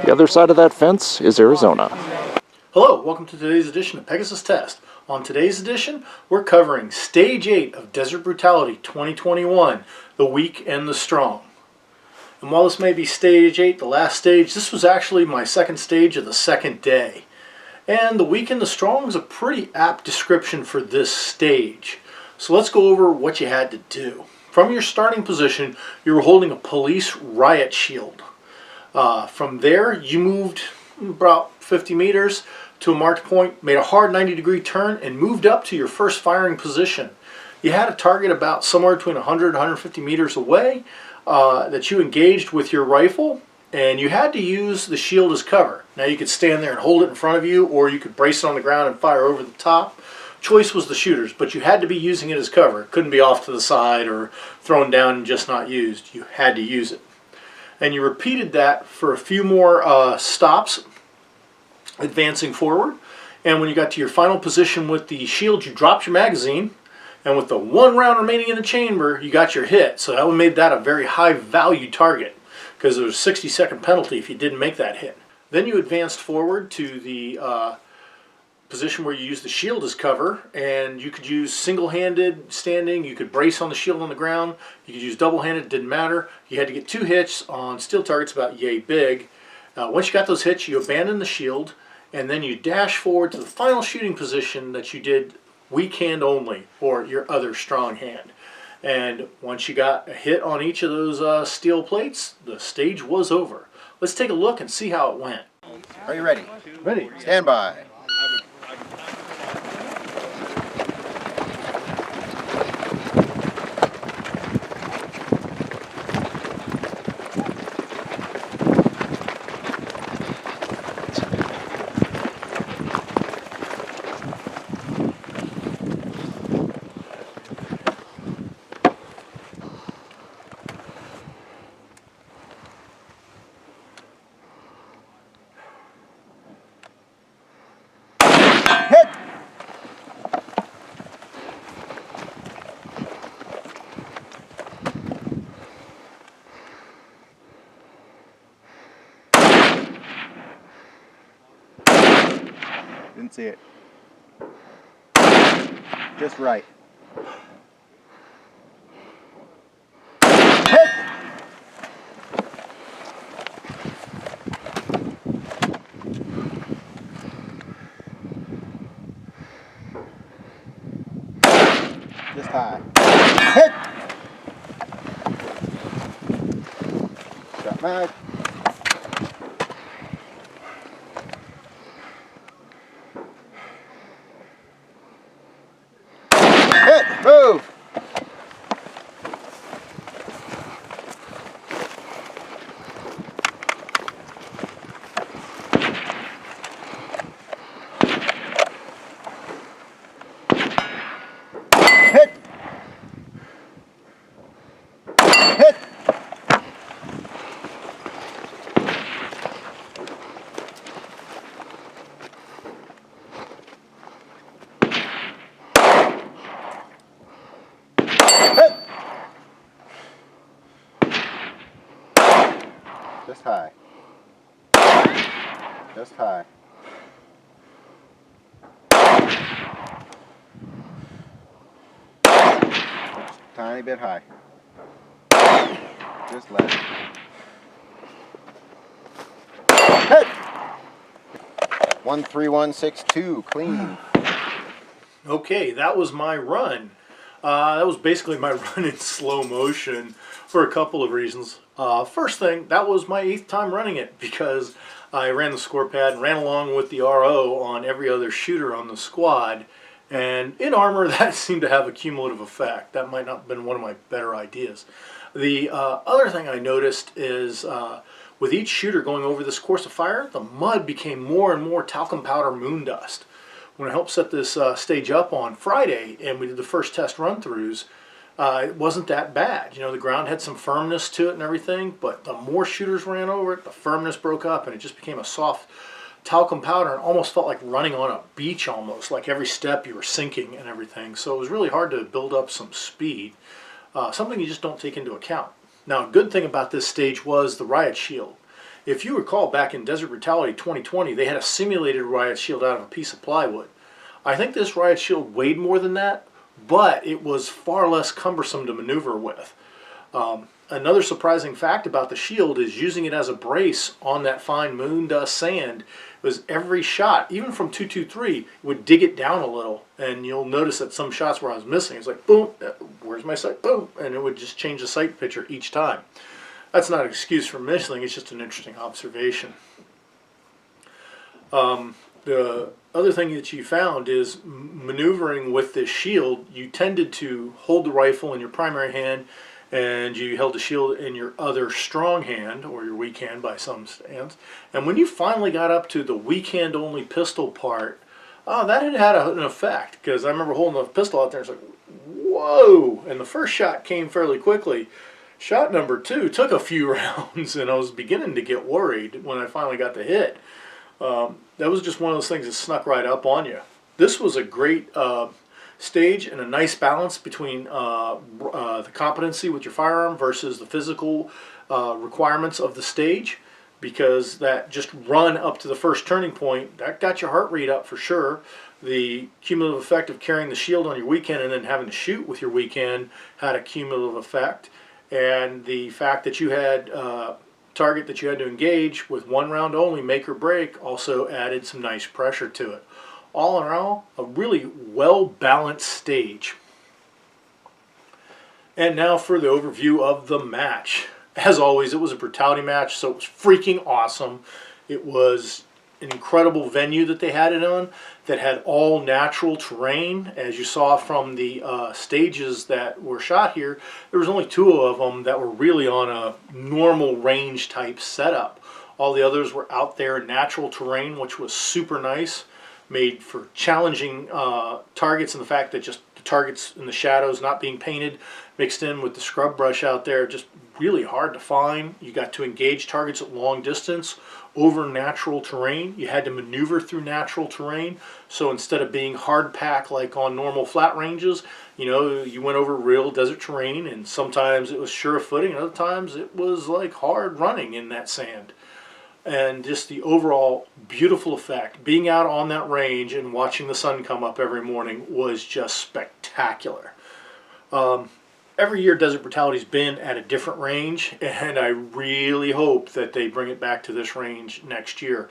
The other side of that fence is Arizona. Hello, welcome to today's edition of Pegasus Test. On today's edition, we're covering Stage 8 of Desert Brutality 2021, the weak and the strong. And while this may be Stage 8, the last stage, this was actually my second stage of the second day. And the weak and the strong is a pretty apt description for this stage. So let's go over what you had to do. From your starting position, you were holding a police riot shield. From there, you moved about 50 meters to a marked point, made a hard 90-degree turn, and moved up to your first firing position. You had a target about somewhere between 100 and 150 meters away that you engaged with your rifle, and you had to use the shield as cover. Now you could stand there and hold it in front of you, or you could brace it on the ground and fire over the top. Choice was the shooter's, but you had to be using it as cover. It couldn't be off to the side or thrown down and just not used. You had to use it. And you repeated that for a few more stops, advancing forward. And when you got to your final position with the shield, you dropped your magazine, and with the one round remaining in the chamber, you got your hit. So that made that a very high value target, because there was a 60-second penalty if you didn't make that hit. Then you advanced forward to the position where you use the shield as cover, and you could use single-handed standing, you could brace on the shield on the ground, you could use double-handed, didn't matter. You had to get 2 hits on steel targets about yay big. Once you got those hits, you abandoned the shield, and then you dash forward to the final shooting position that you did weak hand only, or your other strong hand. And once you got a hit on each of those steel plates, the stage was over. Let's take a look and see how it went. Are you ready? Ready. Stand by. Hit! Didn't see it. Just right. Hit! Just high. Hit! Shot mag. Hit! Move! Hit! Hit! Hit! Just high. Just high. Just a tiny bit high. Just left. Hit! 13162, clean. Okay, that was my run. That was basically my run in slow motion for a couple of reasons. First thing, that was my 8th time running it, because I ran the score pad and ran along with the RO on every other shooter on the squad. And in armor, that seemed to have a cumulative effect. That might not have been one of my better ideas. The other thing I noticed is with each shooter going over this course of fire, the mud became more and more talcum powder moon dust. When I helped set this stage up on Friday and we did the first test run-throughs, it wasn't that bad. You know, the ground had some firmness to it and everything, but the more shooters ran over it, the firmness broke up and it just became a soft talcum powder and almost felt like running on a beach almost, like every step you were sinking and everything. So it was really hard to build up some speed, something you just don't take into account. Now, a good thing about this stage was the Riot Shield. If you recall, back in Desert Brutality 2020, they had a simulated Riot Shield out of a piece of plywood. I think this Riot Shield weighed more than that, but it was far less cumbersome to maneuver with. Another surprising fact about the shield is using it as a brace on that fine moon dust sand was every shot, even from 223, would dig it down a little. And you'll notice that some shots where I was missing, it's like, boom, where's my sight? Boom, and it would just change the sight picture each time. That's not an excuse for missing, it's just an interesting observation. The other thing that you found is maneuvering with this shield, you tended to hold the rifle in your primary hand and you held the shield in your other strong hand, or your weak hand by some stands. And when you finally got up to the weak hand only pistol part, that had an effect, because I remember holding the pistol out there and it's like, whoa! And the first shot came fairly quickly. Shot number 2 took a few rounds, and I was beginning to get worried when I finally got the hit. That was just one of those things that snuck right up on you. This was a great stage and a nice balance between the competency with your firearm versus the physical requirements of the stage, because that just run up to the first turning point, that got your heart rate up for sure. The cumulative effect of carrying the shield on your weak hand and then having to shoot with your weak hand had a cumulative effect. And the fact that you had target that you had to engage with 1 round only, make or break, also added some nice pressure to it. All in all, a really well-balanced stage. And now for the overview of the match. As always, it was a Brutality match, so it was freaking awesome. It was an incredible venue that they had it on, that had all natural terrain. As you saw from the stages that were shot here, there was only 2 of them that were really on a normal range type setup. All the others were out there in natural terrain, which was super nice, made for challenging targets, and the fact that just the targets in the shadows not being painted mixed in with the scrub brush out there, just really hard to find. You got to engage targets at long distance over natural terrain. You had to maneuver through natural terrain. So instead of being hard pack like on normal flat ranges, you went over real desert terrain, and sometimes it was sure footing, and other times it was like hard running in that sand. And just the overall beautiful effect, being out on that range and watching the sun come up every morning, was just spectacular. Every year Desert Brutality's been at a different range, and I really hope that they bring it back to this range next year.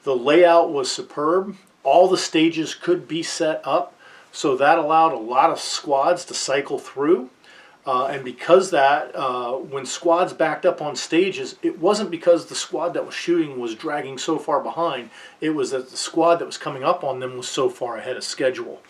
The layout was superb. All the stages could be set up, so that allowed a lot of squads to cycle through. And because that, when squads backed up on stages, it wasn't because the squad that was shooting was dragging so far behind. It was that the squad that was coming up on them was so far ahead of schedule.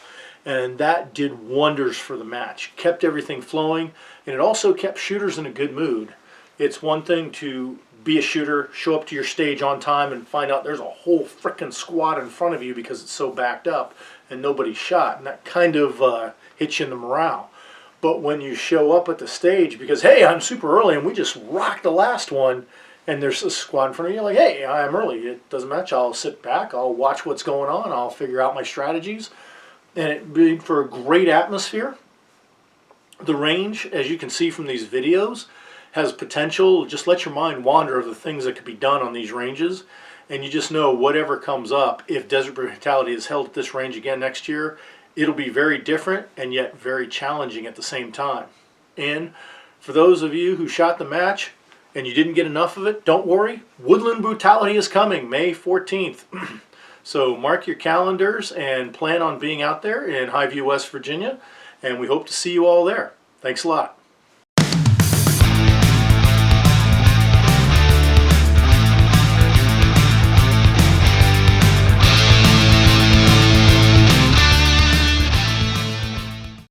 And that did wonders for the match. Kept everything flowing, and it also kept shooters in a good mood. It's one thing to be a shooter, show up to your stage on time, and find out there's a whole frickin' squad in front of you because it's so backed up and nobody's shot. And that kind of hits you in the morale. But when you show up at the stage because, hey, I'm super early and we just rocked the last one, and there's a squad in front of you, like, hey, I'm early. It doesn't matter. I'll sit back. I'll watch what's going on. I'll figure out my strategies. And it made for a great atmosphere. The range, as you can see from these videos, has potential. Just let your mind wander of the things that could be done on these ranges. And you just know whatever comes up, if Desert Brutality is held at this range again next year, it'll be very different and yet very challenging at the same time. And for those of you who shot the match and you didn't get enough of it, don't worry. Woodland Brutality is coming May 14th. So mark your calendars and plan on being out there in Highview, West Virginia. And we hope to see you all there. Thanks a lot.